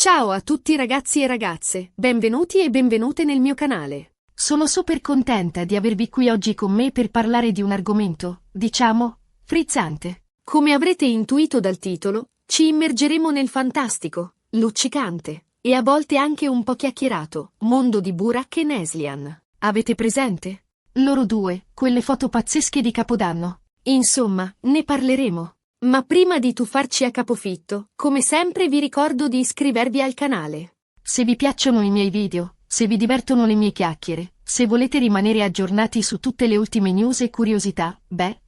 Ciao a tutti ragazzi e ragazze, benvenuti e benvenute nel mio canale. Sono super contenta di avervi qui oggi con me per parlare di un argomento, diciamo, frizzante. Come avrete intuito dal titolo, ci immergeremo nel fantastico, luccicante e a volte anche un po' chiacchierato mondo di Burak e Neslihan. Avete presente? Loro due, quelle foto pazzesche di Capodanno. Insomma, ne parleremo. Ma prima di tuffarci a capofitto, come sempre vi ricordo di iscrivervi al canale. Se vi piacciono i miei video, se vi divertono le mie chiacchiere, se volete rimanere aggiornati su tutte le ultime news e curiosità,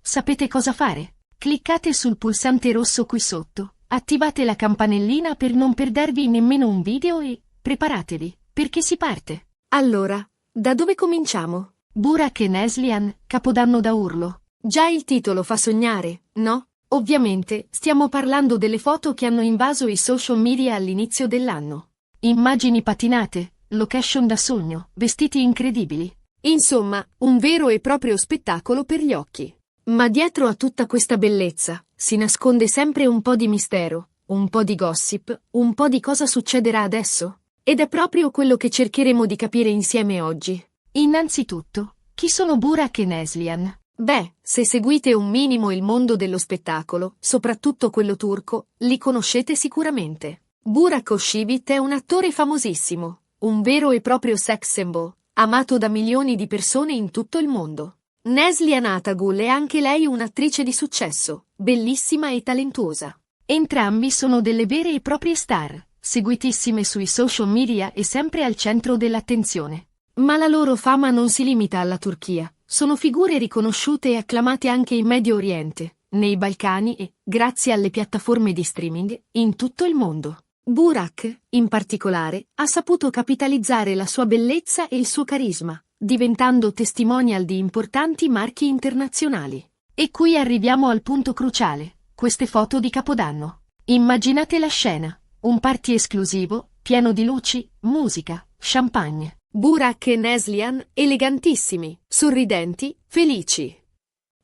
sapete cosa fare. Cliccate sul pulsante rosso qui sotto, attivate la campanellina per non perdervi nemmeno un video e preparatevi, perché si parte. Allora, da dove cominciamo? Burak e Neslihan, Capodanno da urlo. Già il titolo fa sognare, no? Ovviamente, stiamo parlando delle foto che hanno invaso i social media all'inizio dell'anno. Immagini patinate, location da sogno, vestiti incredibili. Insomma, un vero e proprio spettacolo per gli occhi. Ma dietro a tutta questa bellezza, si nasconde sempre un po' di mistero, un po' di gossip, un po' di cosa succederà adesso. Ed è proprio quello che cercheremo di capire insieme oggi. Innanzitutto, chi sono Burak e Neslihan? Se seguite un minimo il mondo dello spettacolo, soprattutto quello turco, li conoscete sicuramente. Burak Özçivit è un attore famosissimo, un vero e proprio sex symbol, amato da milioni di persone in tutto il mondo. Neslihan Atagul è anche lei un'attrice di successo, bellissima e talentuosa. Entrambi sono delle vere e proprie star, seguitissime sui social media e sempre al centro dell'attenzione. Ma la loro fama non si limita alla Turchia. Sono figure riconosciute e acclamate anche in Medio Oriente, nei Balcani e, grazie alle piattaforme di streaming, in tutto il mondo. Burak, in particolare, ha saputo capitalizzare la sua bellezza e il suo carisma, diventando testimonial di importanti marchi internazionali. E qui arriviamo al punto cruciale, queste foto di Capodanno. Immaginate la scena, un party esclusivo, pieno di luci, musica, champagne. Burak e Neslihan, elegantissimi, sorridenti, felici.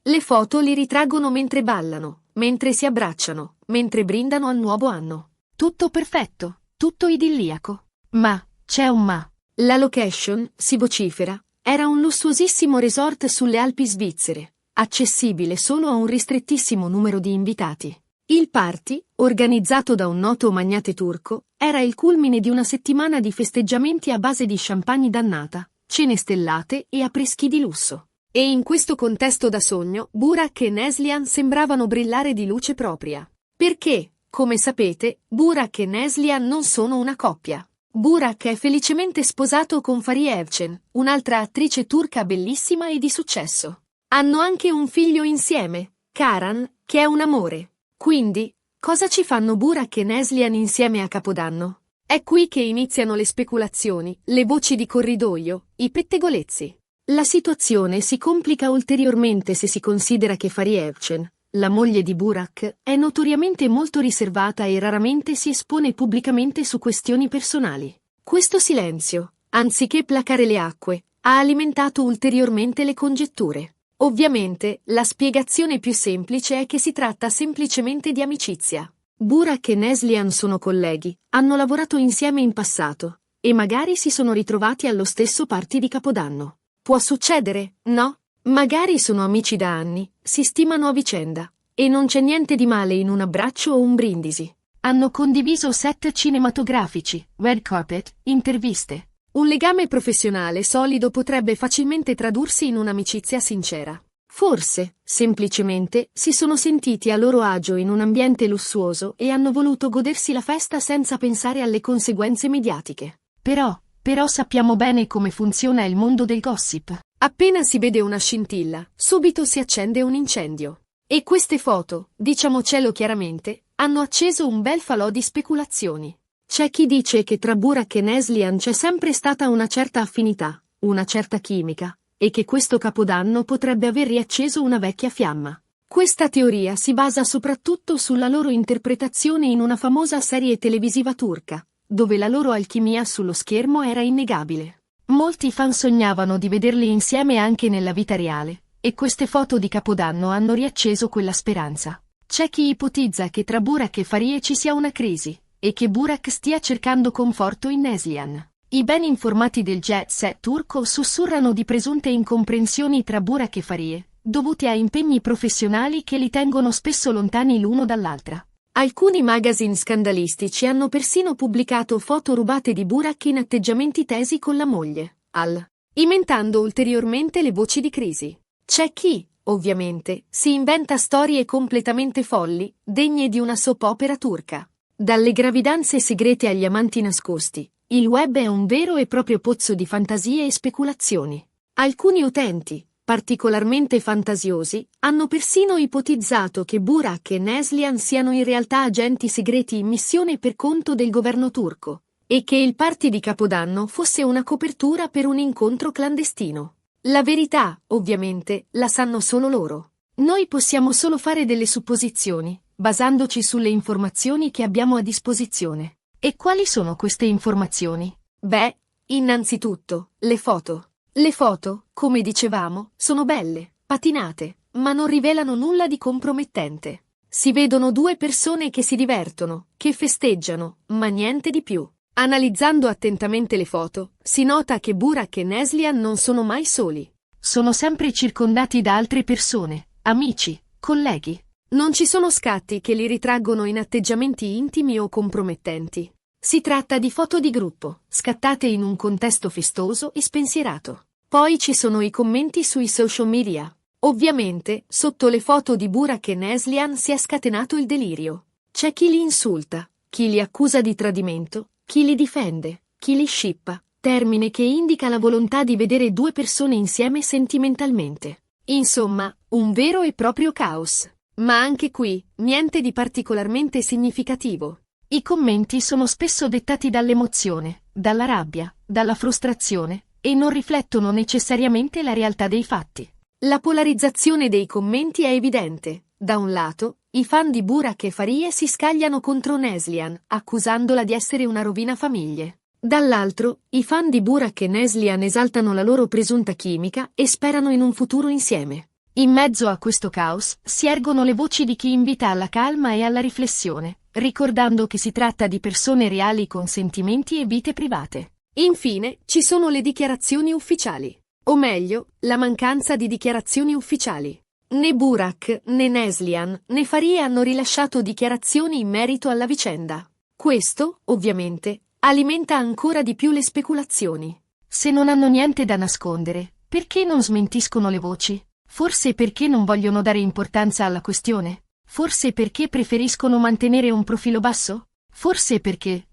Le foto li ritraggono mentre ballano, mentre si abbracciano, mentre brindano al nuovo anno. Tutto perfetto, tutto idilliaco. Ma, c'è un ma. La location, si vocifera, era un lussuosissimo resort sulle Alpi svizzere, accessibile solo a un ristrettissimo numero di invitati. Il party, organizzato da un noto magnate turco, era il culmine di una settimana di festeggiamenti a base di champagne dannata, cene stellate e affreschi di lusso. E in questo contesto da sogno, Burak e Neslihan sembravano brillare di luce propria. Perché, come sapete, Burak e Neslihan non sono una coppia. Burak è felicemente sposato con Fariye Evcen, un'altra attrice turca bellissima e di successo. Hanno anche un figlio insieme, Karan, che è un amore. Quindi, cosa ci fanno Burak e Neslihan insieme a Capodanno? È qui che iniziano le speculazioni, le voci di corridoio, i pettegolezzi. La situazione si complica ulteriormente se si considera che Fariye Evcen, la moglie di Burak, è notoriamente molto riservata e raramente si espone pubblicamente su questioni personali. Questo silenzio, anziché placare le acque, ha alimentato ulteriormente le congetture. Ovviamente, la spiegazione più semplice è che si tratta semplicemente di amicizia. Burak e Neslihan sono colleghi, hanno lavorato insieme in passato, e magari si sono ritrovati allo stesso party di Capodanno. Può succedere, no? Magari sono amici da anni, si stimano a vicenda, e non c'è niente di male in un abbraccio o un brindisi. Hanno condiviso set cinematografici, red carpet, interviste. Un legame professionale solido potrebbe facilmente tradursi in un'amicizia sincera. Forse, semplicemente, si sono sentiti a loro agio in un ambiente lussuoso e hanno voluto godersi la festa senza pensare alle conseguenze mediatiche. Però sappiamo bene come funziona il mondo del gossip. Appena si vede una scintilla, subito si accende un incendio. E queste foto, diciamocelo chiaramente, hanno acceso un bel falò di speculazioni. C'è chi dice che tra Burak e Neslihan c'è sempre stata una certa affinità, una certa chimica, e che questo Capodanno potrebbe aver riacceso una vecchia fiamma. Questa teoria si basa soprattutto sulla loro interpretazione in una famosa serie televisiva turca, dove la loro alchimia sullo schermo era innegabile. Molti fan sognavano di vederli insieme anche nella vita reale, e queste foto di Capodanno hanno riacceso quella speranza. C'è chi ipotizza che tra Burak e Fariye ci sia una crisi, e che Burak stia cercando conforto in Neslihan. I ben informati del jet set turco sussurrano di presunte incomprensioni tra Burak e Farie, dovute a impegni professionali che li tengono spesso lontani l'uno dall'altra. Alcuni magazine scandalistici hanno persino pubblicato foto rubate di Burak in atteggiamenti tesi con la moglie, alimentando ulteriormente le voci di crisi. C'è chi, ovviamente, si inventa storie completamente folli, degne di una soap opera turca. Dalle gravidanze segrete agli amanti nascosti, il web è un vero e proprio pozzo di fantasie e speculazioni. Alcuni utenti, particolarmente fantasiosi, hanno persino ipotizzato che Burak e Neslihan siano in realtà agenti segreti in missione per conto del governo turco, e che il party di Capodanno fosse una copertura per un incontro clandestino. La verità, ovviamente, la sanno solo loro. Noi possiamo solo fare delle supposizioni, basandoci sulle informazioni che abbiamo a disposizione. E quali sono queste informazioni? Beh, innanzitutto, le foto. Le foto, come dicevamo, sono belle, patinate, ma non rivelano nulla di compromettente. Si vedono due persone che si divertono, che festeggiano, ma niente di più. Analizzando attentamente le foto, si nota che Burak e Neslihan non sono mai soli. Sono sempre circondati da altre persone, amici, colleghi. Non ci sono scatti che li ritraggono in atteggiamenti intimi o compromettenti. Si tratta di foto di gruppo, scattate in un contesto festoso e spensierato. Poi ci sono i commenti sui social media. Ovviamente, sotto le foto di Burak e Neslihan si è scatenato il delirio. C'è chi li insulta, chi li accusa di tradimento, chi li difende, chi li scippa, termine che indica la volontà di vedere due persone insieme sentimentalmente. Insomma, un vero e proprio caos. Ma anche qui, niente di particolarmente significativo. I commenti sono spesso dettati dall'emozione, dalla rabbia, dalla frustrazione, e non riflettono necessariamente la realtà dei fatti. La polarizzazione dei commenti è evidente. Da un lato, i fan di Burak e Farie si scagliano contro Neslihan, accusandola di essere una rovina famiglie. Dall'altro, i fan di Burak e Neslihan esaltano la loro presunta chimica e sperano in un futuro insieme. In mezzo a questo caos, si ergono le voci di chi invita alla calma e alla riflessione, ricordando che si tratta di persone reali con sentimenti e vite private. Infine, ci sono le dichiarazioni ufficiali. O meglio, la mancanza di dichiarazioni ufficiali. Né Burak, né Neslihan, né Farie hanno rilasciato dichiarazioni in merito alla vicenda. Questo, ovviamente, alimenta ancora di più le speculazioni. Se non hanno niente da nascondere, perché non smentiscono le voci? Forse perché non vogliono dare importanza alla questione? Forse perché preferiscono mantenere un profilo basso? Forse perché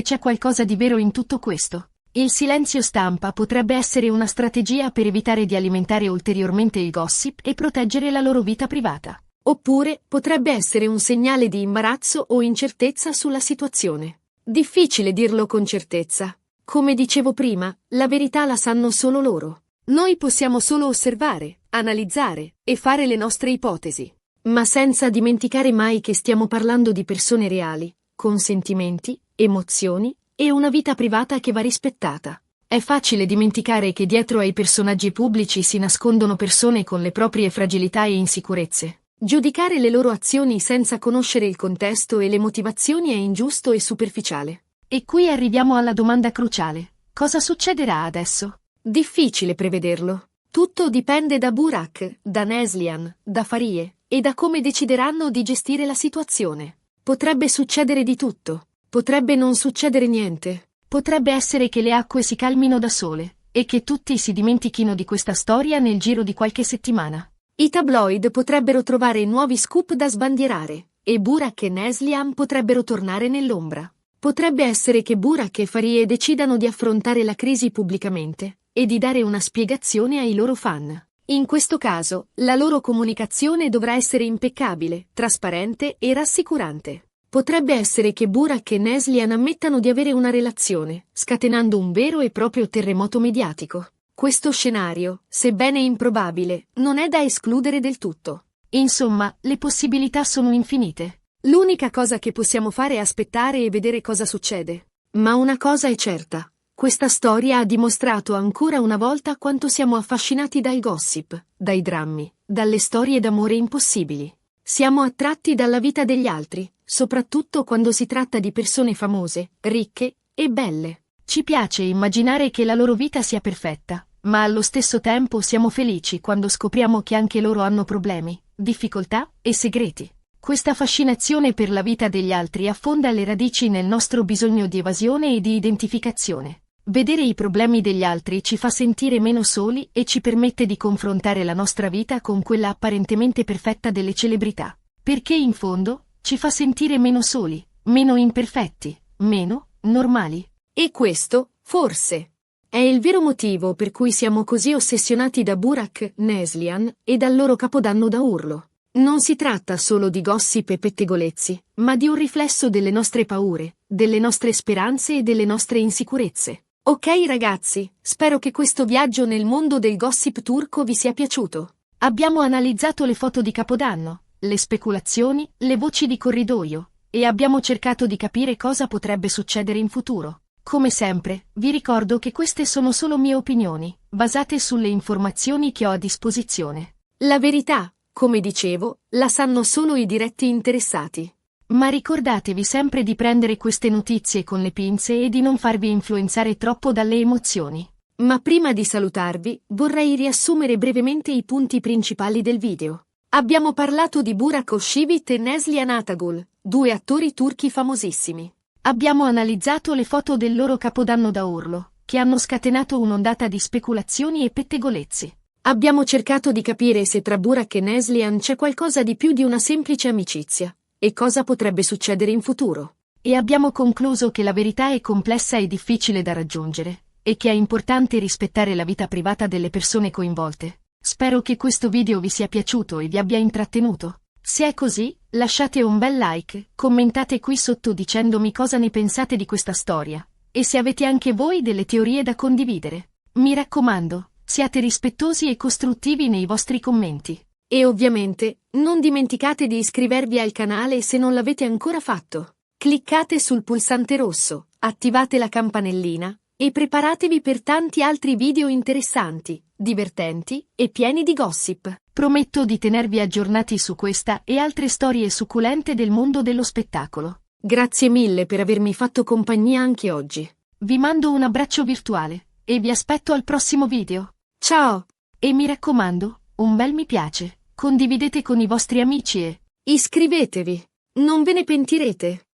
c'è qualcosa di vero in tutto questo. Il silenzio stampa potrebbe essere una strategia per evitare di alimentare ulteriormente il gossip e proteggere la loro vita privata. Oppure potrebbe essere un segnale di imbarazzo o incertezza sulla situazione. Difficile dirlo con certezza. Come dicevo prima, la verità la sanno solo loro. Noi possiamo solo osservare, analizzare e fare le nostre ipotesi. Ma senza dimenticare mai che stiamo parlando di persone reali, con sentimenti, emozioni e una vita privata che va rispettata. È facile dimenticare che dietro ai personaggi pubblici si nascondono persone con le proprie fragilità e insicurezze. Giudicare le loro azioni senza conoscere il contesto e le motivazioni è ingiusto e superficiale. E qui arriviamo alla domanda cruciale. Cosa succederà adesso? Difficile prevederlo. Tutto dipende da Burak, da Neslihan, da Farie e da come decideranno di gestire la situazione. Potrebbe succedere di tutto. Potrebbe non succedere niente. Potrebbe essere che le acque si calmino da sole e che tutti si dimentichino di questa storia nel giro di qualche settimana. I tabloid potrebbero trovare nuovi scoop da sbandierare e Burak e Neslihan potrebbero tornare nell'ombra. Potrebbe essere che Burak e Farie decidano di affrontare la crisi pubblicamente e di dare una spiegazione ai loro fan. In questo caso, la loro comunicazione dovrà essere impeccabile, trasparente e rassicurante. Potrebbe essere che Burak e Neslihan ammettano di avere una relazione, scatenando un vero e proprio terremoto mediatico. Questo scenario, sebbene improbabile, non è da escludere del tutto. Insomma, le possibilità sono infinite. L'unica cosa che possiamo fare è aspettare e vedere cosa succede. Ma una cosa è certa. Questa storia ha dimostrato ancora una volta quanto siamo affascinati dal gossip, dai drammi, dalle storie d'amore impossibili. Siamo attratti dalla vita degli altri, soprattutto quando si tratta di persone famose, ricche e belle. Ci piace immaginare che la loro vita sia perfetta, ma allo stesso tempo siamo felici quando scopriamo che anche loro hanno problemi, difficoltà e segreti. Questa fascinazione per la vita degli altri affonda le radici nel nostro bisogno di evasione e di identificazione. Vedere i problemi degli altri ci fa sentire meno soli e ci permette di confrontare la nostra vita con quella apparentemente perfetta delle celebrità. Perché in fondo, ci fa sentire meno soli, meno imperfetti, meno normali. E questo, forse, è il vero motivo per cui siamo così ossessionati da Burak Neslihan e dal loro capodanno da urlo. Non si tratta solo di gossip e pettegolezzi, ma di un riflesso delle nostre paure, delle nostre speranze e delle nostre insicurezze. Ok ragazzi, spero che questo viaggio nel mondo del gossip turco vi sia piaciuto. Abbiamo analizzato le foto di Capodanno, le speculazioni, le voci di corridoio, e abbiamo cercato di capire cosa potrebbe succedere in futuro. Come sempre, vi ricordo che queste sono solo mie opinioni, basate sulle informazioni che ho a disposizione. La verità, come dicevo, la sanno solo i diretti interessati. Ma ricordatevi sempre di prendere queste notizie con le pinze e di non farvi influenzare troppo dalle emozioni. Ma prima di salutarvi, vorrei riassumere brevemente i punti principali del video. Abbiamo parlato di Burak Özçivit e Neslihan Atagul, due attori turchi famosissimi. Abbiamo analizzato le foto del loro capodanno da urlo, che hanno scatenato un'ondata di speculazioni e pettegolezzi. Abbiamo cercato di capire se tra Burak e Neslihan c'è qualcosa di più di una semplice amicizia, e cosa potrebbe succedere in futuro. E abbiamo concluso che la verità è complessa e difficile da raggiungere, e che è importante rispettare la vita privata delle persone coinvolte. Spero che questo video vi sia piaciuto e vi abbia intrattenuto. Se è così, lasciate un bel like, commentate qui sotto dicendomi cosa ne pensate di questa storia, e se avete anche voi delle teorie da condividere. Mi raccomando, siate rispettosi e costruttivi nei vostri commenti. E ovviamente, non dimenticate di iscrivervi al canale se non l'avete ancora fatto. Cliccate sul pulsante rosso, attivate la campanellina, e preparatevi per tanti altri video interessanti, divertenti e pieni di gossip. Prometto di tenervi aggiornati su questa e altre storie succulente del mondo dello spettacolo. Grazie mille per avermi fatto compagnia anche oggi. Vi mando un abbraccio virtuale, e vi aspetto al prossimo video. Ciao! E mi raccomando, un bel mi piace, condividete con i vostri amici e iscrivetevi! Non ve ne pentirete!